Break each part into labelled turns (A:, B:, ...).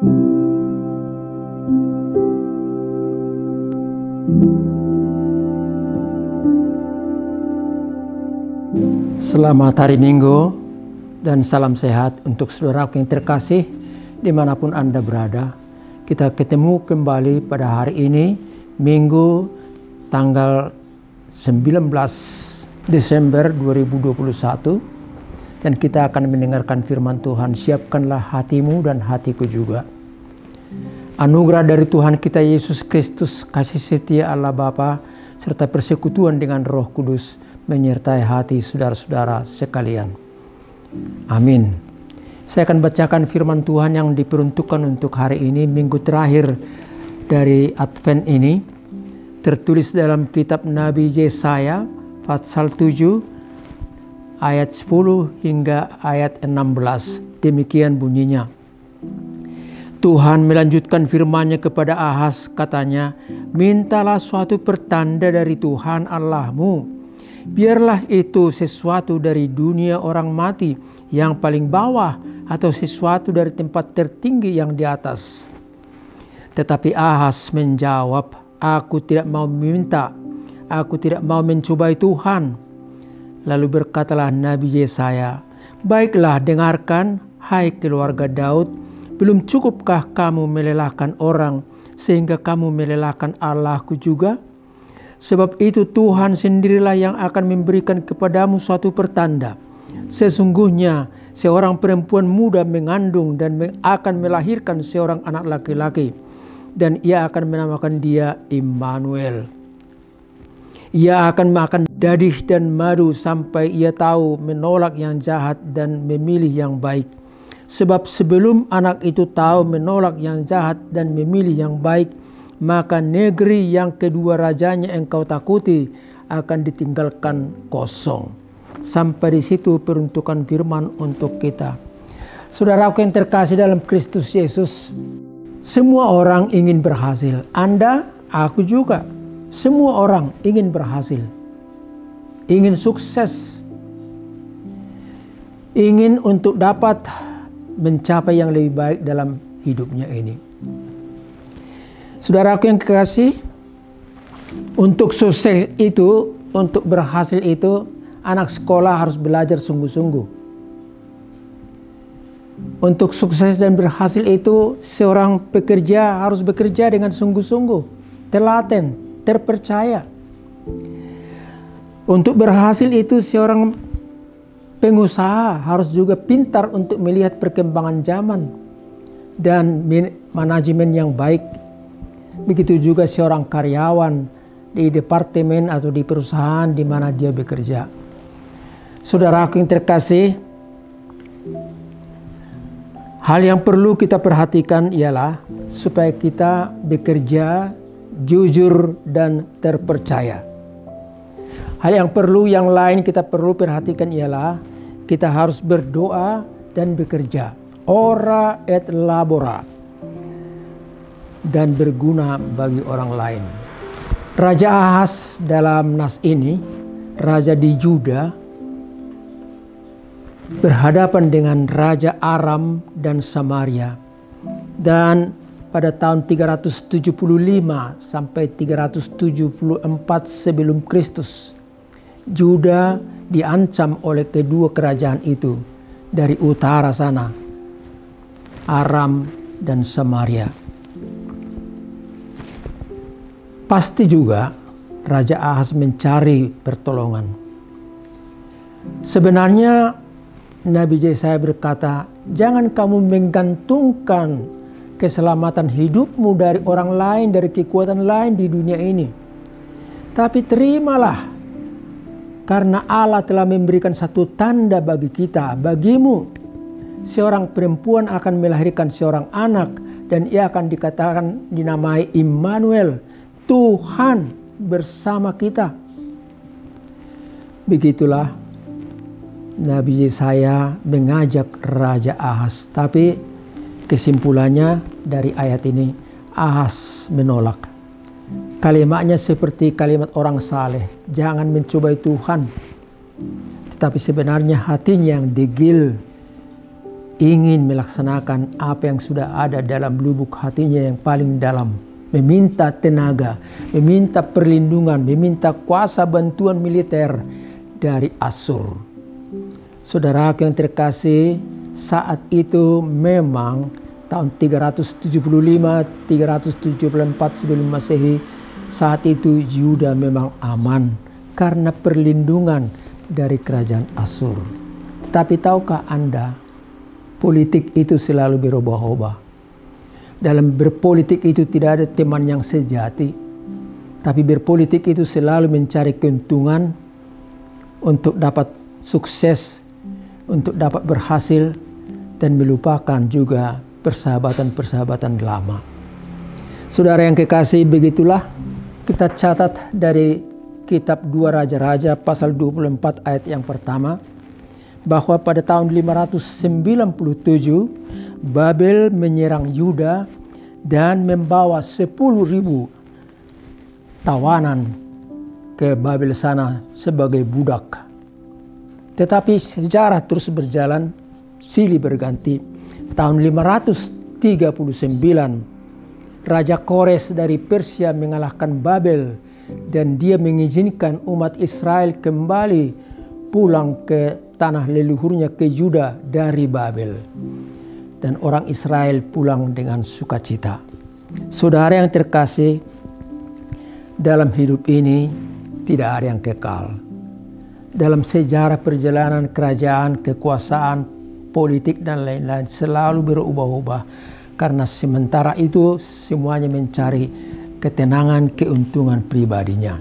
A: Selamat hari Minggu dan salam sehat untuk saudaraku yang terkasih dimanapun Anda berada. Kita ketemu kembali pada hari ini, Minggu tanggal 19 Desember 2021. Dan kita akan mendengarkan firman Tuhan, siapkanlah hatimu dan hatiku juga. Anugerah dari Tuhan kita Yesus Kristus, kasih setia Allah Bapa, serta persekutuan dengan Roh Kudus menyertai hati saudara-saudara sekalian. Amin. Saya akan bacakan firman Tuhan yang diperuntukkan untuk hari ini, minggu terakhir dari Advent ini. Tertulis dalam kitab Nabi Yesaya pasal 7 ayat 10 hingga ayat 16. Demikian bunyinya. Tuhan melanjutkan firman-Nya kepada Ahaz, katanya, mintalah suatu pertanda dari Tuhan Allahmu. Biarlah itu sesuatu dari dunia orang mati yang paling bawah atau sesuatu dari tempat tertinggi yang di atas. Tetapi Ahaz menjawab, aku tidak mau meminta, aku tidak mau mencobai Tuhan. Lalu berkatalah Nabi Yesaya, baiklah dengarkan, hai keluarga Daud, belum cukupkah kamu melelahkan orang sehingga kamu melelahkan Allahku juga? Sebab itu Tuhan sendirilah yang akan memberikan kepadamu suatu pertanda. Sesungguhnya seorang perempuan muda mengandung dan akan melahirkan seorang anak laki-laki. Dan ia akan menamakan dia Immanuel. Ia akan makan dadih dan madu sampai ia tahu menolak yang jahat dan memilih yang baik. Sebab sebelum anak itu tahu menolak yang jahat dan memilih yang baik, maka negeri yang kedua rajanya engkau takuti akan ditinggalkan kosong. Sampai di situ peruntukan firman untuk kita. Saudaraku yang terkasih dalam Kristus Yesus, semua orang ingin berhasil. Anda, aku juga. Semua orang ingin berhasil. Ingin sukses. Ingin untuk dapat mencapai yang lebih baik dalam hidupnya ini. Saudaraku yang kekasih, untuk sukses itu, untuk berhasil itu, anak sekolah harus belajar sungguh-sungguh. Untuk sukses dan berhasil itu, seorang pekerja harus bekerja dengan sungguh-sungguh, telaten, terpercaya. Untuk berhasil itu, seorang pengusaha harus juga pintar untuk melihat perkembangan zaman dan manajemen yang baik. Begitu juga seorang karyawan di departemen atau di perusahaan di mana dia bekerja. Saudaraku yang terkasih, hal yang perlu kita perhatikan ialah supaya kita bekerja jujur dan terpercaya. Hal yang lain kita perlu perhatikan ialah kita harus berdoa dan bekerja. Ora et labora. Dan berguna bagi orang lain. Raja Ahaz dalam nas ini, raja di Yuda, berhadapan dengan Raja Aram dan Samaria. Dan pada tahun 375 sampai 374 sebelum Kristus, Yuda diancam oleh kedua kerajaan itu dari utara sana, Aram dan Samaria. Pasti juga Raja Ahaz mencari pertolongan. Sebenarnya Nabi Yesaya berkata, jangan kamu menggantungkan keselamatan hidupmu dari orang lain, dari kekuatan lain di dunia ini. Tapi terimalah, karena Allah telah memberikan satu tanda bagi kita, bagimu. Seorang perempuan akan melahirkan seorang anak dan ia akan dikatakan dinamai Immanuel. Tuhan bersama kita. Begitulah Nabi Yesaya mengajak Raja Ahaz. Tapi kesimpulannya dari ayat ini, Ahaz menolak. Kalimatnya seperti kalimat orang saleh. Jangan mencobai Tuhan. Tetapi sebenarnya hatinya yang degil, ingin melaksanakan apa yang sudah ada dalam lubuk hatinya yang paling dalam. Meminta tenaga, meminta perlindungan, meminta kuasa bantuan militer dari Asyur. Saudara yang terkasih, saat itu memang tahun 375-374 sebelum Masehi, saat itu Yuda memang aman karena perlindungan dari kerajaan Asyur. Tetapi tahukah Anda, politik itu selalu berubah-ubah. Dalam berpolitik itu tidak ada teman yang sejati. Tapi berpolitik itu selalu mencari keuntungan untuk dapat sukses, untuk dapat berhasil, dan melupakan juga persahabatan-persahabatan lama. Saudara yang kekasih, begitulah kita catat dari kitab 2 Raja-Raja pasal 24 ayat yang pertama, bahwa pada tahun 597 Babel menyerang Yuda dan membawa 10.000 tawanan ke Babel sana sebagai budak. Tetapi sejarah terus berjalan, silih berganti. Tahun 539 Raja Kores dari Persia mengalahkan Babel dan dia mengizinkan umat Israel kembali pulang ke tanah leluhurnya ke Yuda dari Babel. Dan orang Israel pulang dengan sukacita. Saudara yang terkasih, dalam hidup ini tidak ada yang kekal. Dalam sejarah perjalanan kerajaan, kekuasaan, politik dan lain-lain selalu berubah-ubah. Karena sementara itu semuanya mencari ketenangan, keuntungan pribadinya.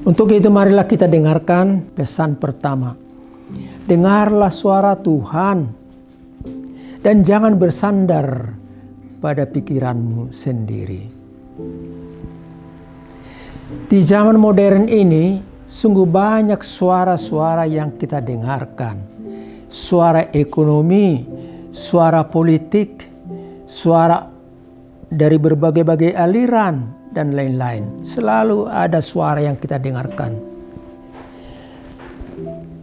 A: Untuk itu marilah kita dengarkan pesan pertama. Dengarlah suara Tuhan dan jangan bersandar pada pikiranmu sendiri. Di zaman modern ini sungguh banyak suara-suara yang kita dengarkan. Suara ekonomi, suara politik, suara dari berbagai-bagai aliran dan lain-lain. Selalu ada suara yang kita dengarkan.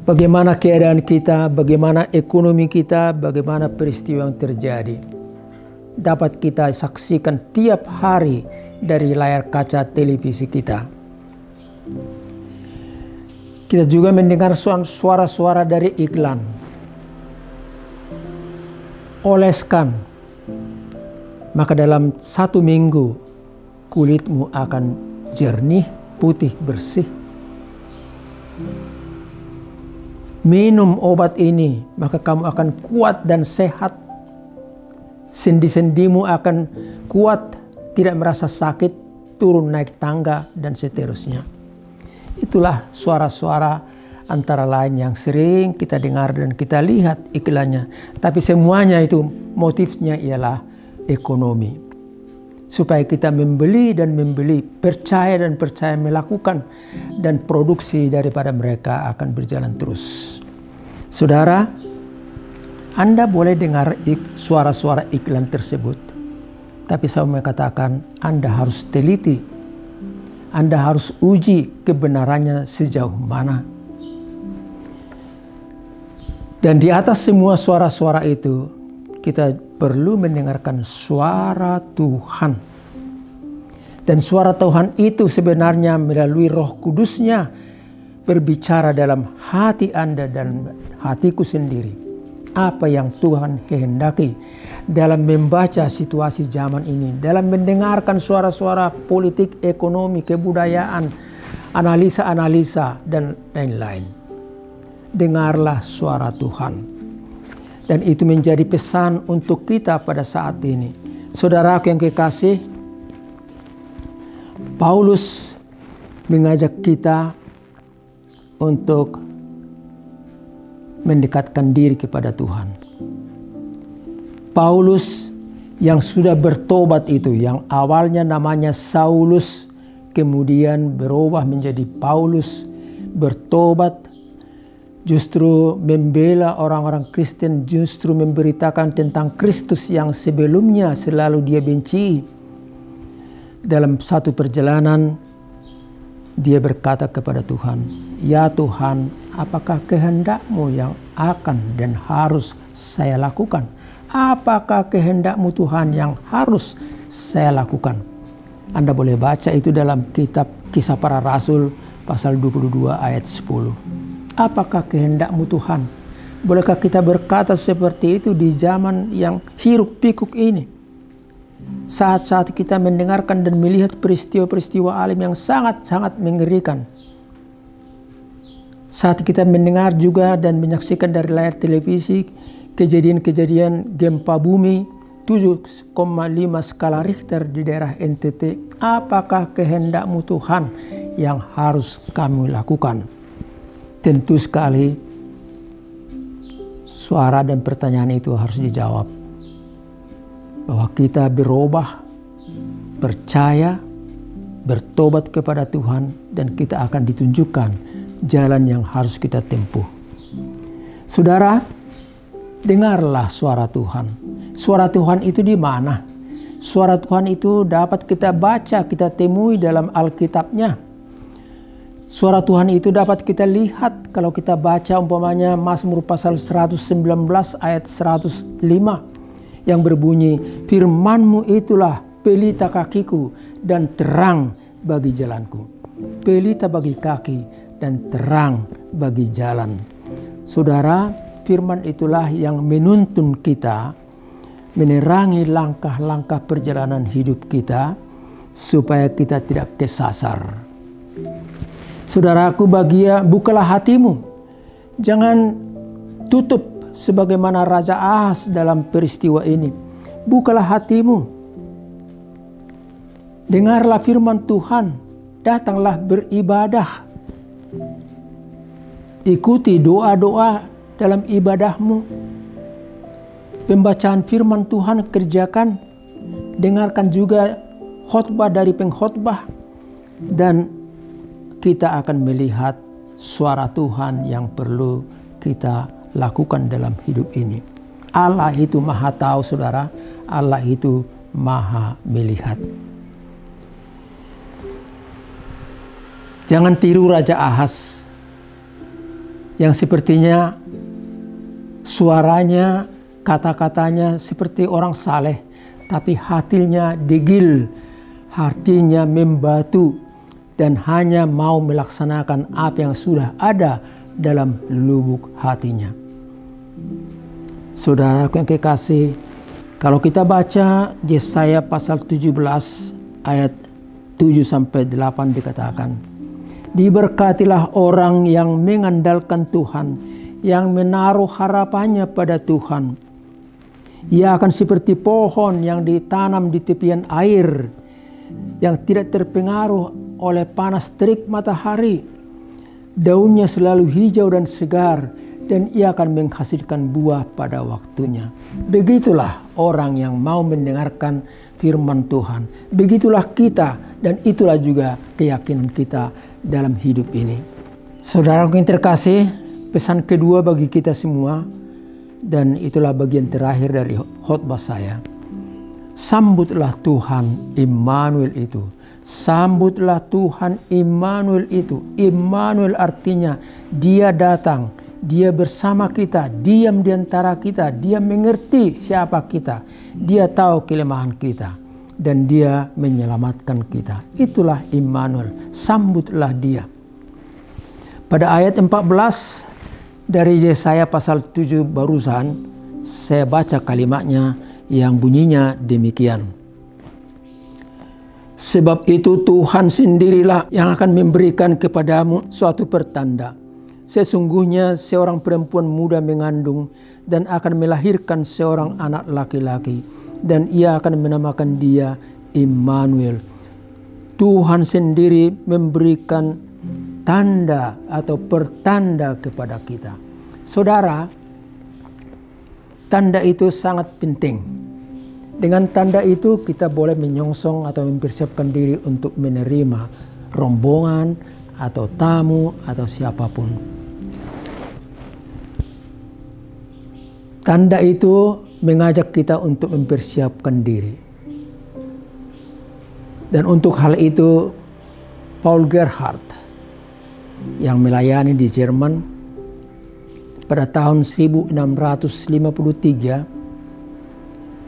A: Bagaimana keadaan kita, bagaimana ekonomi kita, bagaimana peristiwa yang terjadi. Dapat kita saksikan tiap hari dari layar kaca televisi kita. Kita juga mendengar suara-suara dari iklan. Oleskan, maka dalam 1 minggu kulitmu akan jernih, putih, bersih. Minum obat ini, maka kamu akan kuat dan sehat. Sendi-sendimu akan kuat, tidak merasa sakit, turun naik tangga, dan seterusnya. Itulah suara-suara antara lain yang sering kita dengar dan kita lihat iklannya. Tapi semuanya itu motifnya ialah ekonomi. Supaya kita membeli dan membeli, percaya dan percaya melakukan, dan produksi daripada mereka akan berjalan terus. Saudara, Anda boleh dengar suara-suara iklan tersebut. Tapi saya mau katakan, Anda harus teliti. Anda harus uji kebenarannya sejauh mana. Dan di atas semua suara-suara itu, kita perlu mendengarkan suara Tuhan. Dan suara Tuhan itu sebenarnya melalui Roh Kudus-Nya berbicara dalam hati Anda dan hatiku sendiri. Apa yang Tuhan kehendaki dalam membaca situasi zaman ini, dalam mendengarkan suara-suara politik, ekonomi, kebudayaan, analisa-analisa, dan lain-lain. Dengarlah suara Tuhan. Dan itu menjadi pesan untuk kita pada saat ini. Saudaraku yang kekasih, Paulus mengajak kita untuk mendekatkan diri kepada Tuhan. Paulus yang sudah bertobat itu, yang awalnya namanya Saulus, kemudian berubah menjadi Paulus, bertobat, justru membela orang-orang Kristen, justru memberitakan tentang Kristus yang sebelumnya selalu dia benci. Dalam satu perjalanan, dia berkata kepada Tuhan, "Ya Tuhan, apakah kehendak-Mu yang akan dan harus saya lakukan? Apakah kehendak-Mu Tuhan yang harus saya lakukan? Anda boleh baca itu dalam kitab Kisah Para Rasul pasal 22 ayat 10. Apakah kehendak-Mu Tuhan? Bolehkah kita berkata seperti itu di zaman yang hiruk pikuk ini? Saat-saat kita mendengarkan dan melihat peristiwa-peristiwa alam yang sangat-sangat mengerikan. Saat kita mendengar juga dan menyaksikan dari layar televisi kejadian-kejadian gempa bumi 7,5 skala Richter di daerah NTT. Apakah kehendak-Mu Tuhan yang harus kami lakukan? Tentu sekali suara dan pertanyaan itu harus dijawab. Bahwa kita berubah, percaya, bertobat kepada Tuhan, dan kita akan ditunjukkan jalan yang harus kita tempuh. Saudara, dengarlah suara Tuhan. Suara Tuhan itu di mana? Suara Tuhan itu dapat kita baca, kita temui dalam Alkitabnya. Suara Tuhan itu dapat kita lihat kalau kita baca umpamanya Mazmur pasal 119 ayat 105. Yang berbunyi, firman-Mu itulah pelita kakiku dan terang bagi jalanku. Pelita bagi kaki dan terang bagi jalan. Saudara, firman itulah yang menuntun kita, menerangi langkah-langkah perjalanan hidup kita, supaya kita tidak kesasar. Saudaraku, bukalah hatimu. Jangan tutup sebagaimana Raja Ahaz dalam peristiwa ini. Bukalah hatimu. Dengarlah firman Tuhan. Datanglah beribadah. Ikuti doa-doa dalam ibadahmu. Pembacaan firman Tuhan kerjakan. Dengarkan juga khotbah dari pengkhotbah. Dan kita akan melihat suara Tuhan yang perlu kita lakukan dalam hidup ini. Allah itu maha tahu, saudara. Allah itu maha melihat. Jangan tiru Raja Ahaz yang sepertinya suaranya, kata-katanya seperti orang saleh, tapi hatinya degil, hatinya membatu, dan hanya mau melaksanakan apa yang sudah ada dalam lubuk hatinya. Saudaraku yang kekasih, kalau kita baca Yesaya pasal 17 ayat 7-8 dikatakan, diberkatilah orang yang mengandalkan Tuhan, yang menaruh harapannya pada Tuhan. Ia akan seperti pohon yang ditanam di tepian air, yang tidak terpengaruh oleh panas terik matahari. Daunnya selalu hijau dan segar, dan ia akan menghasilkan buah pada waktunya. Begitulah orang yang mau mendengarkan firman Tuhan. Begitulah kita, dan itulah juga keyakinan kita dalam hidup ini. Saudaraku yang terkasih, pesan kedua bagi kita semua, dan itulah bagian terakhir dari khotbah saya. Sambutlah Tuhan Immanuel itu. Sambutlah Tuhan Immanuel itu. Immanuel artinya Dia datang, Dia bersama kita, diam di antara kita, Dia mengerti siapa kita, Dia tahu kelemahan kita, dan Dia menyelamatkan kita. Itulah Immanuel. Sambutlah Dia. Pada ayat 14 dari Yesaya pasal 7 barusan, saya baca kalimatnya yang bunyinya demikian. Sebab itu Tuhan sendirilah yang akan memberikan kepadamu suatu pertanda. Sesungguhnya seorang perempuan muda mengandung dan akan melahirkan seorang anak laki-laki, dan ia akan menamakan dia Immanuel. Tuhan sendiri memberikan tanda atau pertanda kepada kita. Saudara, tanda itu sangat penting. Dengan tanda itu kita boleh menyongsong atau mempersiapkan diri untuk menerima rombongan atau tamu atau siapapun. Tanda itu mengajak kita untuk mempersiapkan diri. Dan untuk hal itu Paul Gerhardt yang melayani di Jerman pada tahun 1653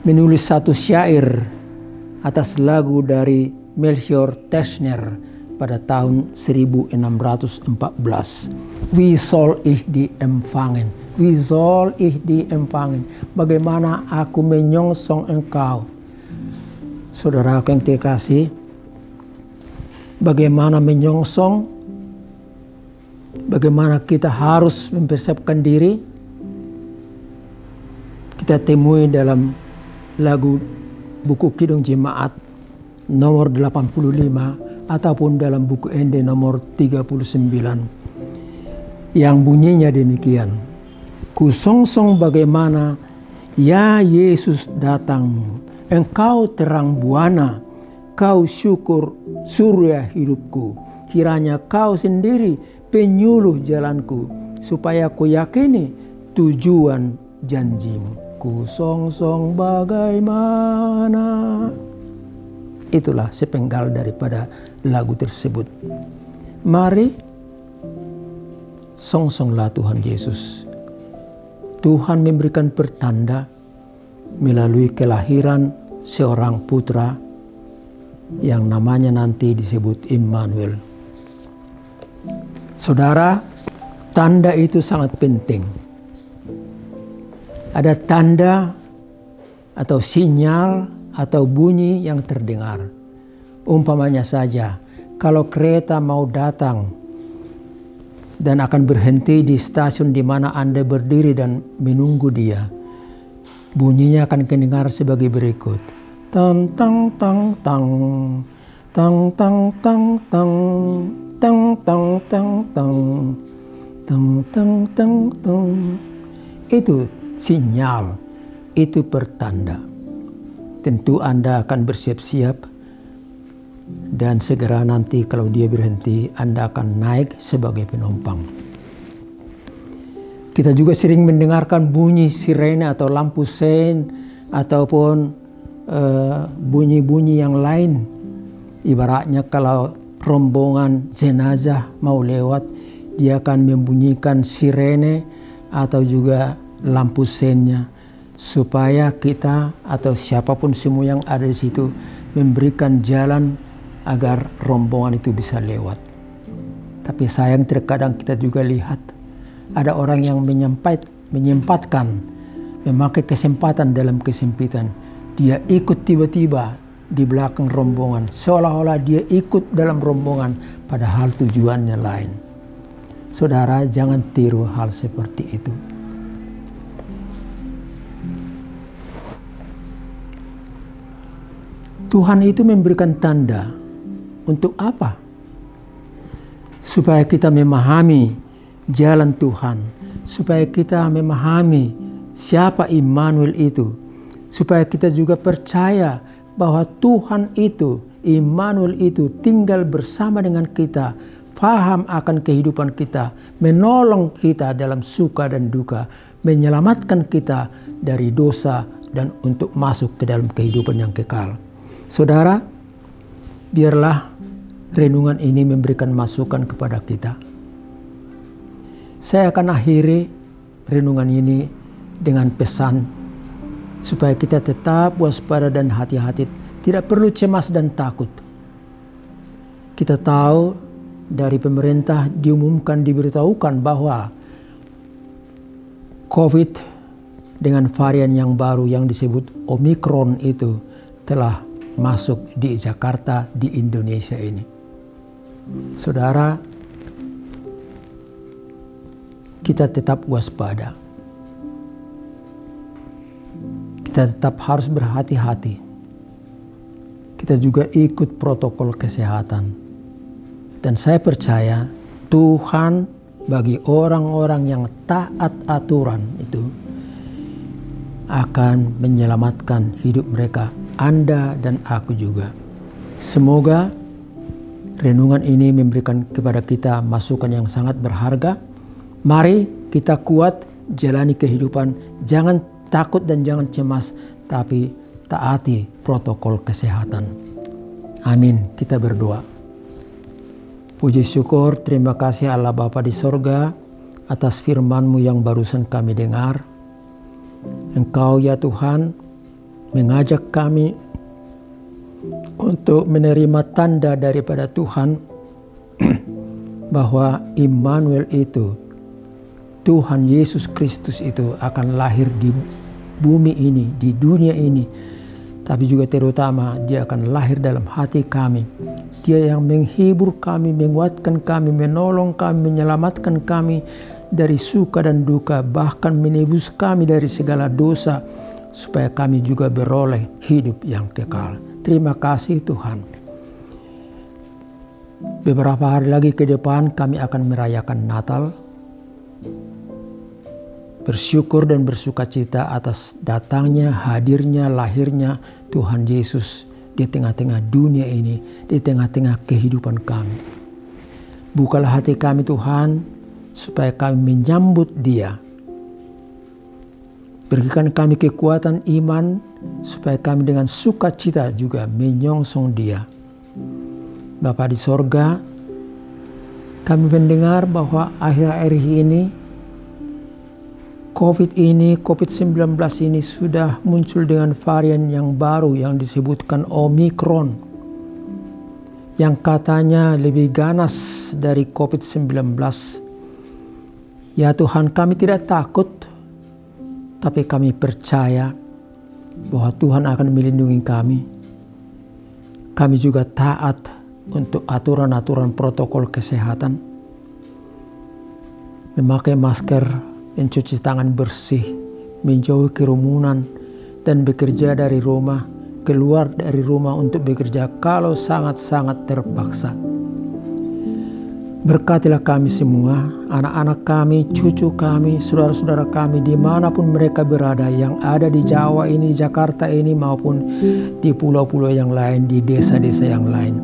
A: menulis satu syair atas lagu dari Melchior Teschner pada tahun 1614. Wie soll ich die empfangen? Wie soll ich die empfangen? Bagaimana aku menyongsong engkau? Saudaraku yang terkasih, bagaimana menyongsong? Bagaimana kita harus mempersiapkan diri? Kita temui dalam lagu buku Kidung Jemaat nomor 85 ataupun dalam buku Ende nomor 39 yang bunyinya demikian. Kusongsong bagaimana ya Yesus datang, engkau terang buana, kau syukur surya hidupku, kiranya kau sendiri penyuluh jalanku, supaya ku yakini tujuan janjimu. Kusongsong bagaimana. Itulah sepenggal daripada lagu tersebut. Mari songsonglah Tuhan Yesus. Tuhan memberikan pertanda melalui kelahiran seorang putra yang namanya nanti disebut Immanuel. Saudara, tanda itu sangat penting. Ada tanda atau sinyal atau bunyi yang terdengar. Umpamanya saja, kalau kereta mau datang dan akan berhenti di stasiun di mana Anda berdiri dan menunggu dia, bunyinya akan kedengar sebagai berikut. Tang tang tang tang tang tang tang tang tang tang tang tang tang tang tang tang. Itu sinyal, itu pertanda. Tentu Anda akan bersiap-siap dan segera nanti kalau dia berhenti, Anda akan naik sebagai penumpang. Kita juga sering mendengarkan bunyi sirene atau lampu sein ataupun bunyi-bunyi yang lain. Ibaratnya kalau rombongan jenazah mau lewat, dia akan membunyikan sirene atau juga lampu seinnya, supaya kita atau siapapun semua yang ada di situ memberikan jalan agar rombongan itu bisa lewat. Tapi sayang terkadang kita juga lihat ada orang yang menyempatkan, memakai kesempatan dalam kesempitan. Dia ikut tiba-tiba di belakang rombongan, seolah-olah dia ikut dalam rombongan, padahal tujuannya lain. Saudara, jangan tiru hal seperti itu. Tuhan itu memberikan tanda untuk apa? Supaya kita memahami jalan Tuhan, supaya kita memahami siapa Immanuel itu, supaya kita juga percaya bahwa Tuhan itu, Immanuel itu tinggal bersama dengan kita, paham akan kehidupan kita, menolong kita dalam suka dan duka, menyelamatkan kita dari dosa dan untuk masuk ke dalam kehidupan yang kekal. Saudara, biarlah renungan ini memberikan masukan kepada kita. Saya akan akhiri renungan ini dengan pesan supaya kita tetap waspada dan hati-hati, tidak perlu cemas dan takut. Kita tahu dari pemerintah diberitahukan bahwa COVID dengan varian yang baru yang disebut Omikron itu telah masuk di Jakarta, di Indonesia ini. Saudara, kita tetap waspada. Kita tetap harus berhati-hati. Kita juga ikut protokol kesehatan. Dan saya percaya Tuhan bagi orang-orang yang taat aturan itu akan menyelamatkan hidup mereka, Anda dan aku juga. Semoga renungan ini memberikan kepada kita masukan yang sangat berharga. Mari kita kuat jalani kehidupan, jangan takut dan jangan cemas, tapi taati protokol kesehatan. Amin. Kita berdoa. Puji syukur, terima kasih Allah Bapa di sorga. atas firman-Mu yang barusan kami dengar. Engkau ya Tuhan mengajak kami untuk menerima tanda daripada Tuhan bahwa Immanuel itu, Tuhan Yesus Kristus itu akan lahir di bumi ini, di dunia ini, tapi juga terutama Dia akan lahir dalam hati kami. Dia yang menghibur kami, menguatkan kami, menolong kami, menyelamatkan kami dari suka dan duka, bahkan menebus kami dari segala dosa, supaya kami juga beroleh hidup yang kekal. Terima kasih Tuhan. Beberapa hari lagi ke depan kami akan merayakan Natal. Bersyukur dan bersukacita atas datangnya, hadirnya, lahirnya Tuhan Yesus di tengah-tengah dunia ini, di tengah-tengah kehidupan kami. Bukalah hati kami Tuhan, supaya kami menyambut Dia. Berikan kami kekuatan iman, supaya kami dengan sukacita juga menyongsong Dia. Bapa di sorga, kami mendengar bahwa akhir-akhir ini COVID-19 ini sudah muncul dengan varian yang baru yang disebutkan Omikron, yang katanya lebih ganas dari COVID-19. Ya Tuhan, kami tidak takut, tapi kami percaya bahwa Tuhan akan melindungi kami. Kami juga taat untuk aturan-aturan protokol kesehatan, memakai masker, mencuci tangan bersih, menjauhi kerumunan, dan bekerja dari rumah, keluar dari rumah untuk bekerja kalau sangat-sangat terpaksa. Berkatilah kami semua, anak-anak kami, cucu kami, saudara-saudara kami, dimanapun mereka berada, yang ada di Jawa ini, Jakarta ini, maupun di pulau-pulau yang lain, di desa-desa yang lain.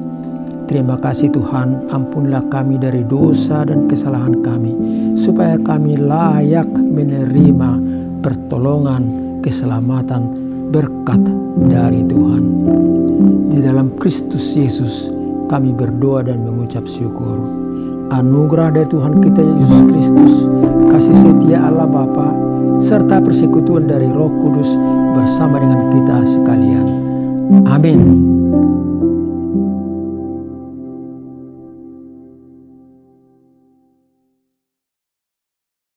A: Terima kasih Tuhan, ampunilah kami dari dosa dan kesalahan kami, supaya kami layak menerima pertolongan, keselamatan, berkat dari Tuhan. Di dalam Kristus Yesus kami berdoa dan mengucap syukur. Anugerah dari Tuhan kita Yesus Kristus, kasih setia Allah Bapa, serta persekutuan dari Roh Kudus bersama dengan kita sekalian. Amin.